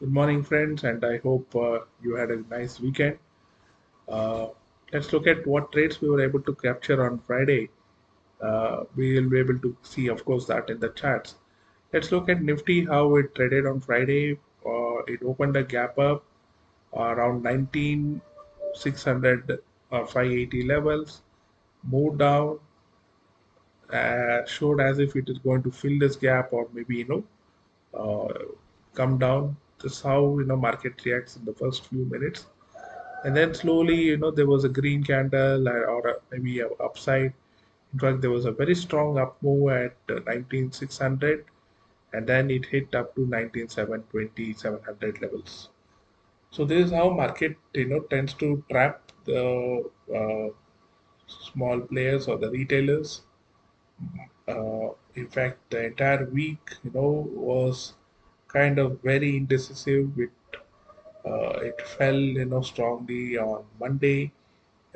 Good morning, friends, and I hope you had a nice weekend. Uh, let's look at what trades we were able to capture on Friday. We will be able to see, of course, that in the charts. Let's look at Nifty, how it traded on Friday. It opened a gap up around 19,600 or 580 levels, moved down, showed as if it is going to fill this gap or maybe, uh, come down. This is how, market reacts in the first few minutes. And then slowly, there was a green candle or maybe a upside. In fact, there was a very strong up move at 19,600, and then it hit up to 19,720, 700 levels. So this is how market, tends to trap the small players or the retailers. In fact, the entire week, was kind of very indecisive. It fell, strongly on Monday,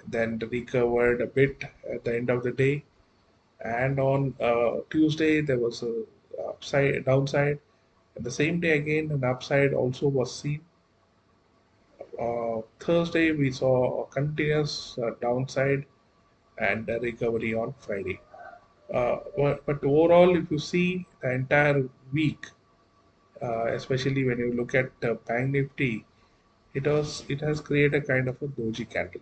then recovered a bit at the end of the day. And on Tuesday, there was a upside, downside. And the same day again, an upside also was seen. Thursday, we saw a continuous downside and a recovery on Friday. But overall, if you see the entire week, especially when you look at Bank Nifty, it has created a kind of a doji candle.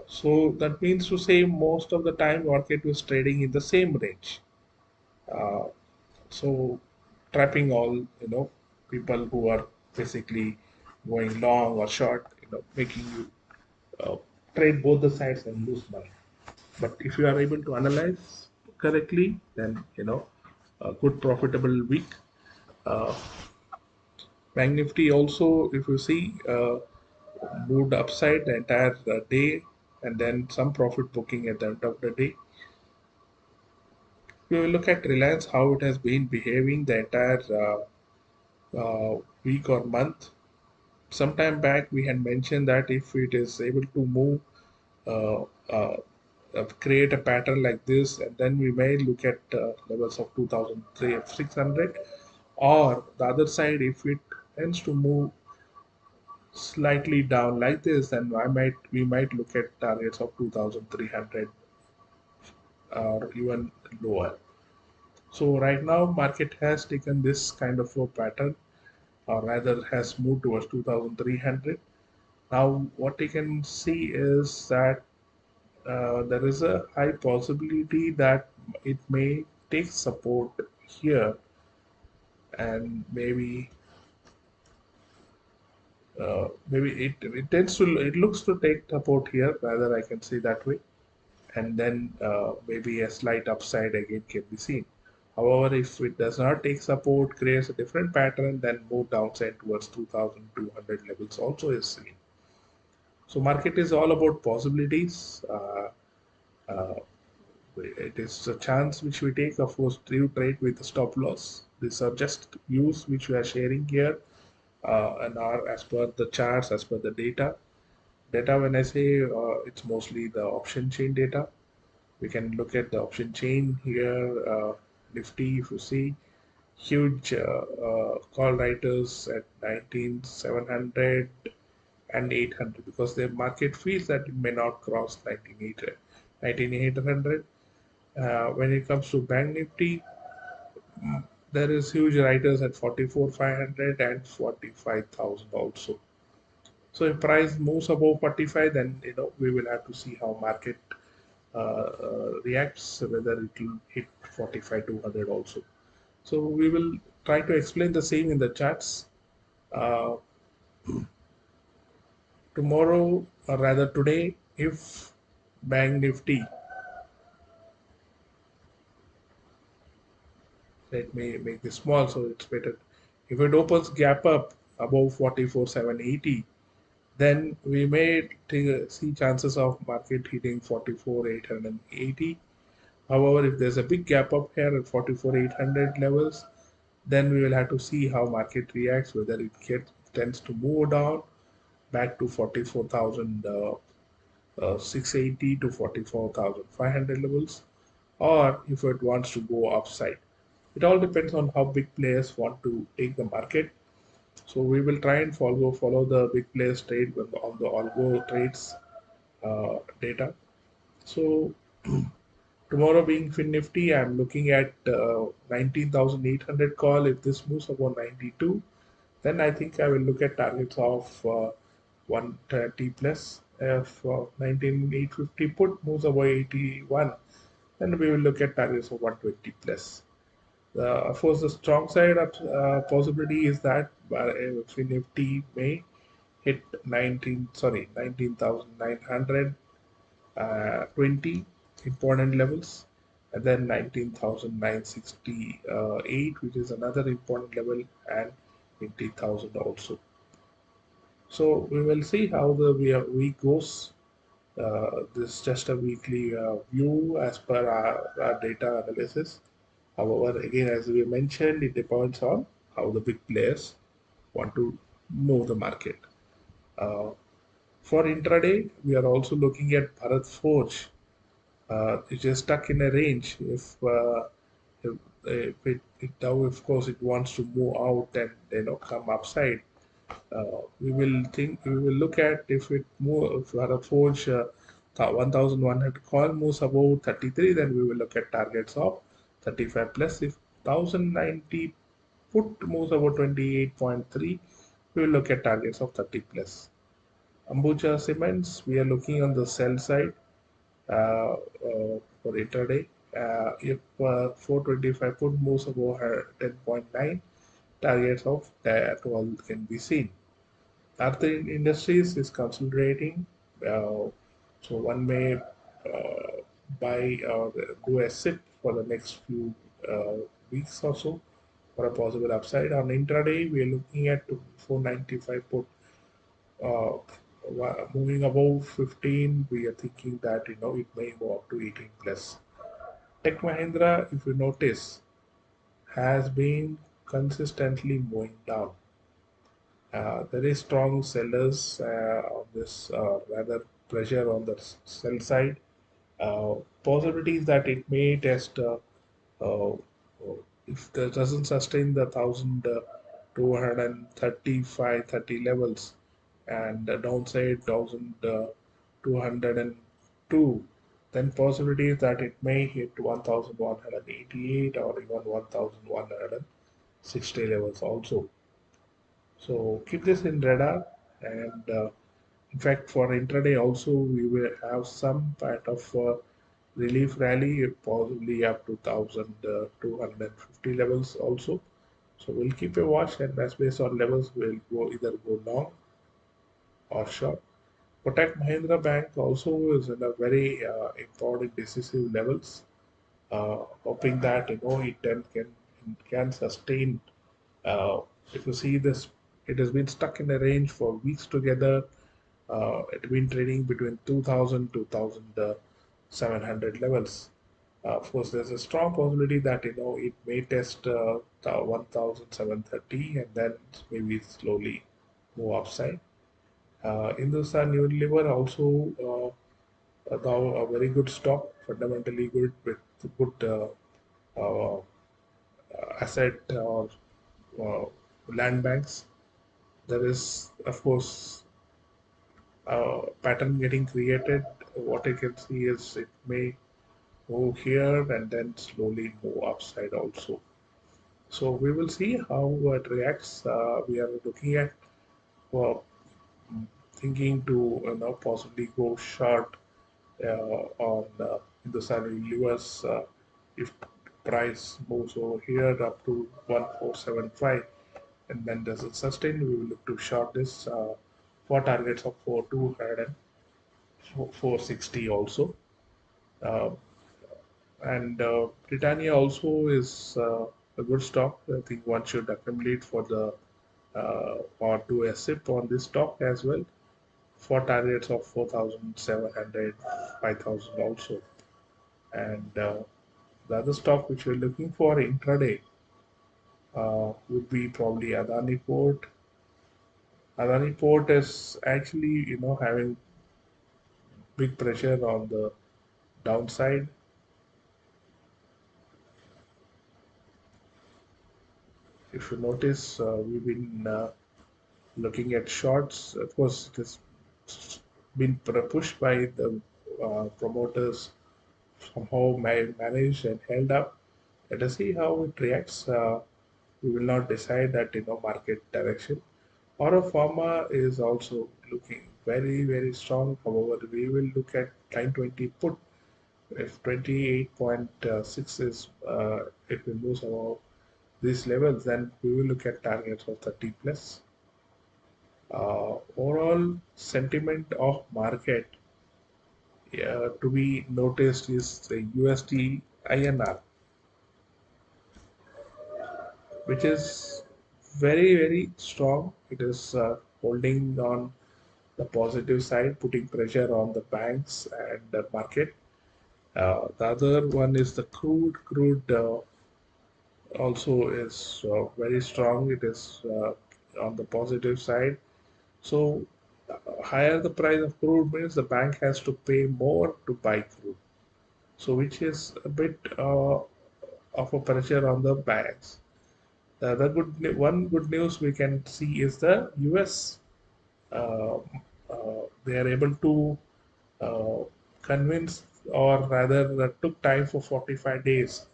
So that means to say most of the time market was trading in the same range. Uh, so trapping all people who are basically going long or short, making you uh, trade both the sides and lose money. But if you are able to analyze correctly, then a good profitable week. Uh, Bank Nifty also, if you see, moved upside the entire day, and then some profit booking at the end of the day. We will look at Reliance, how it has been behaving the entire week or month. Sometime back, we had mentioned that if it is able to move, uh, uh, create a pattern like this, and then we may look at levels of 2,600, or the other side, if it tends to move slightly down like this, then we might look at targets of 2,300 or even lower. So right now, market has taken this kind of a pattern, or rather has moved towards 2,300. Now, what you can see is that there is a high possibility that it may take support here, and maybe it tends to it looks to take support here, rather I can say that way, and then maybe a slight upside again can be seen. However, if it does not take support, creates a different pattern, then move downside towards 2,200 levels also is seen. So market is all about possibilities. Uh, it is a chance which we take. Of course, you trade with a stop loss. These are just views which we are sharing here, and are as per the charts, as per the data. Data, when I say it's mostly the option chain data. We can look at the option chain here. Nifty, if you see, huge call writers at 19,700 and 800, because their market feels that it may not cross 19,800. When it comes to Bank Nifty, there is huge writers at 44,500 and 45,000 also. So if price moves above 45, then we will have to see how market reacts, whether it will hit 45,200 also. So we will try to explain the same in the charts. Uh, Tomorrow, or rather today, if Bank Nifty, let me make this small so it's better. If it opens gap up above 44,780, then we may see chances of market hitting 44,880. However, if there's a big gap up here at 44,800 levels, then we will have to see how market reacts, whether it tends to move down back to 44,680 to 44,500 levels, or if it wants to go upside. It all depends on how big players want to take the market. So we will try and follow the big players trade on the algo trades data. So tomorrow being Fin Nifty, I'm looking at 19,800 call. If this moves above 92, then I think I will look at targets of 130 plus. If 19,850 put moves above 81, then we will look at targets of 120 plus. Of course, the strong side of possibility is that Fin Nifty may hit 19,900 20 important levels, and then 19,968, which is another important level, and 20,000 also. So we will see how the week goes. This is just a weekly view as per our data analysis. However, again, as we mentioned, it depends on how the big players want to move the market. Uh, for intraday, we are also looking at Bharat Forge, which is stuck in a range. If now, of course, it wants to move out and come upside, we will look at if it move if our forge 1100 call moves above 33, then we will look at targets of 35 plus. If 1090 put moves above 28.3, we will look at targets of 30 plus. Ambuja Cements, we are looking on the sell side for intraday. If 425 put moves above 10.9, targets of 12 can be seen. Other industries is consolidating, so one may buy or do a sit for the next few weeks or so for a possible upside. On intraday, we are looking at 495 put uh, moving above 15. We are thinking that it may go up to 18 plus. Tech Mahindra, if you notice, has been consistently moving down. There is strong sellers on this, rather pressure on the sell side. Possibilities that it may test uh, if it doesn't sustain the 1,235 30 levels, and downside 1,202, then possibilities that it may hit 1,188 or even 1,160 levels also. So keep this in radar, and in fact, for intraday also, we will have some part of relief rally, possibly up to 1,250 levels also. So we'll keep a watch, and as based on levels, we'll either go long or short. Kotak Mahindra Bank also is in a very important decisive levels, hoping that it can sustain. If you see this, it has been stuck in a range for weeks together. It's been trading between 2,000 to 2,700 levels. Of course, there's a strong possibility that it may test the 1,730 and then maybe slowly move upside. Hindustan Unilever also now a very good stock, fundamentally good with good uh, asset or uh, land banks. There is, of course, pattern getting created. What I can see is it may move here and then slowly move upside also. So we will see how it reacts. We are looking at uh, thinking to possibly go short on Hindustan Unilever's if price moves over here up to 1475 and then doesn't sustain, we will look to short this for targets of 4200 and 460 also. Uh, and Britannia also is a good stock. I think one should accumulate for the or do a sip on this stock as well for targets of 4,700, 5,000 also. And the other stock which we're looking for intraday would be probably Adani Port. Adani Port is actually, having big pressure on the downside. If you notice, we've been looking at shorts. Of course, it has been pushed by the promoters, somehow managed and held up. Let us see how it reacts. We will not decide that market direction. Auto pharma is also looking very very strong. However, we will look at 920 put. If 28.6 is it will lose above these levels, then we will look at targets of 30 plus. Overall sentiment of market to be noticed is the USD INR, which is very very strong. It is holding on the positive side, putting pressure on the banks and the market. The other one is the crude. Crude also is very strong. It is on the positive side. So, higher the price of crude means the bank has to pay more to buy crude. So, which is a bit of a pressure on the banks. The other one good news we can see is the US. Uh, they are able to uh, convince, or rather, took time for 45 days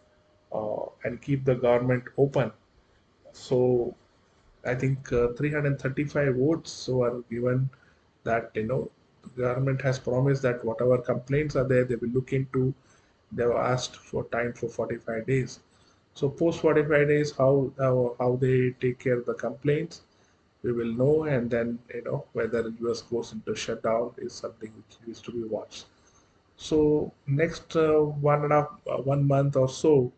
and keep the government open. So I think 335 votes were given that the government has promised that whatever complaints are there, they will look into. They were asked for time for 45 days. So post 45 days, how they take care of the complaints, we will know, and then whether US goes into shutdown is something which needs to be watched. So next 1 month or so,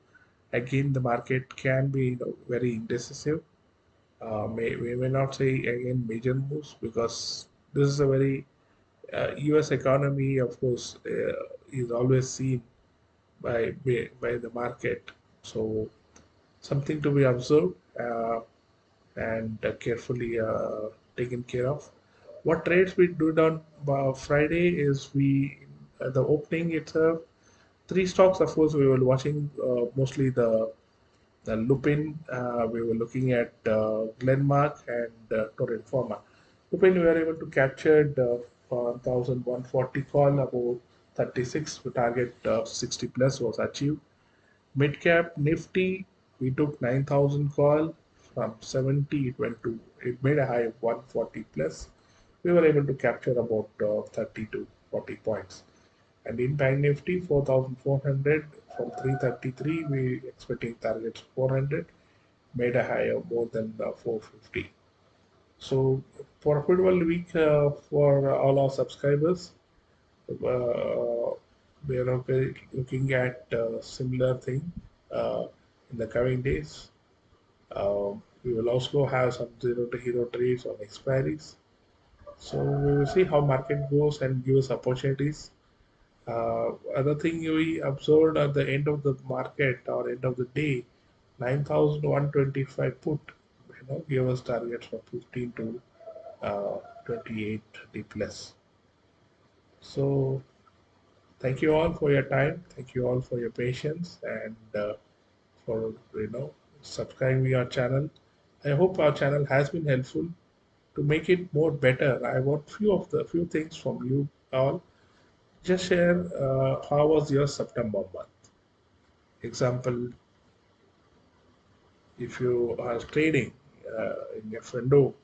again the market can be very indecisive. We may not say again major moves, because this is a very U.S. economy, of course, is always seen by the market. So something to be observed and carefully taken care of. What trades we do on Friday is the opening itself. Three stocks, of course, we were watching mostly the Lupin. We were looking at Glenmark and Torrent Pharma. Lupin, we were able to capture the 1140 call, about 36. The target 60 plus was achieved. Mid cap Nifty, we took 9,000 call from 70. It went to, it made a high of 140 plus. We were able to capture about 30 to 40 points. And in Bank Nifty 4,400 from 333, we expecting targets 400, made a high of more than 450. So profitable week for all our subscribers. We are looking at similar thing in the coming days. We will also have some zero to hero trades on expiries. So we will see how market goes and give us opportunities. Other thing we observed at the end of the market or end of the day, 9,125 put, give us targets from 15 to 28 D plus. So thank you all for your time. Thank you all for your patience and for subscribing our channel. I hope our channel has been helpful. To make it more better, I want few things from you all. Just share how was your September month. Example, if you are trading in F&O,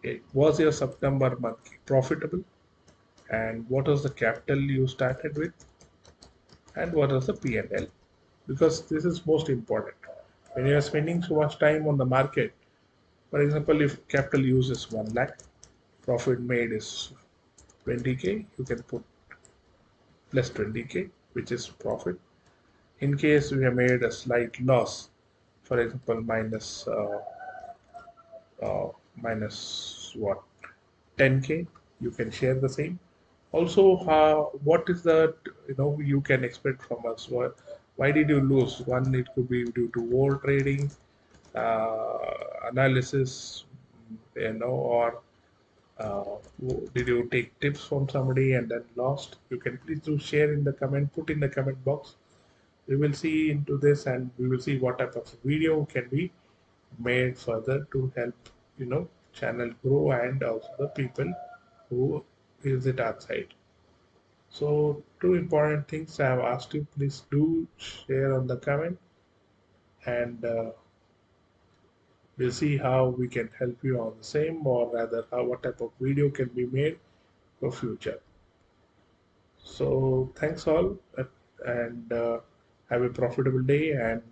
it was your September month profitable, and what was the capital you started with, and what was the P&L? Because this is most important. When you are spending so much time on the market, for example, if capital use is 1 lakh, profit made is 20k, you can put plus 20k, which is profit. In case we have made a slight loss, for example, minus what, 10k, you can share the same. Also, what is the you can expect from us? Why did you lose? One, it could be due to war trading, analysis, or did you take tips from somebody and then lost? You can please do share in the comment, put in the comment box. We will see into this, and we will see what type of video can we made further to help channel grow and also the people who visit our site. So two important things I have asked you, please do share on the comment, and we'll see how we can help you on the same, or rather how what type of video can be made for future. So thanks all, and have a profitable day, and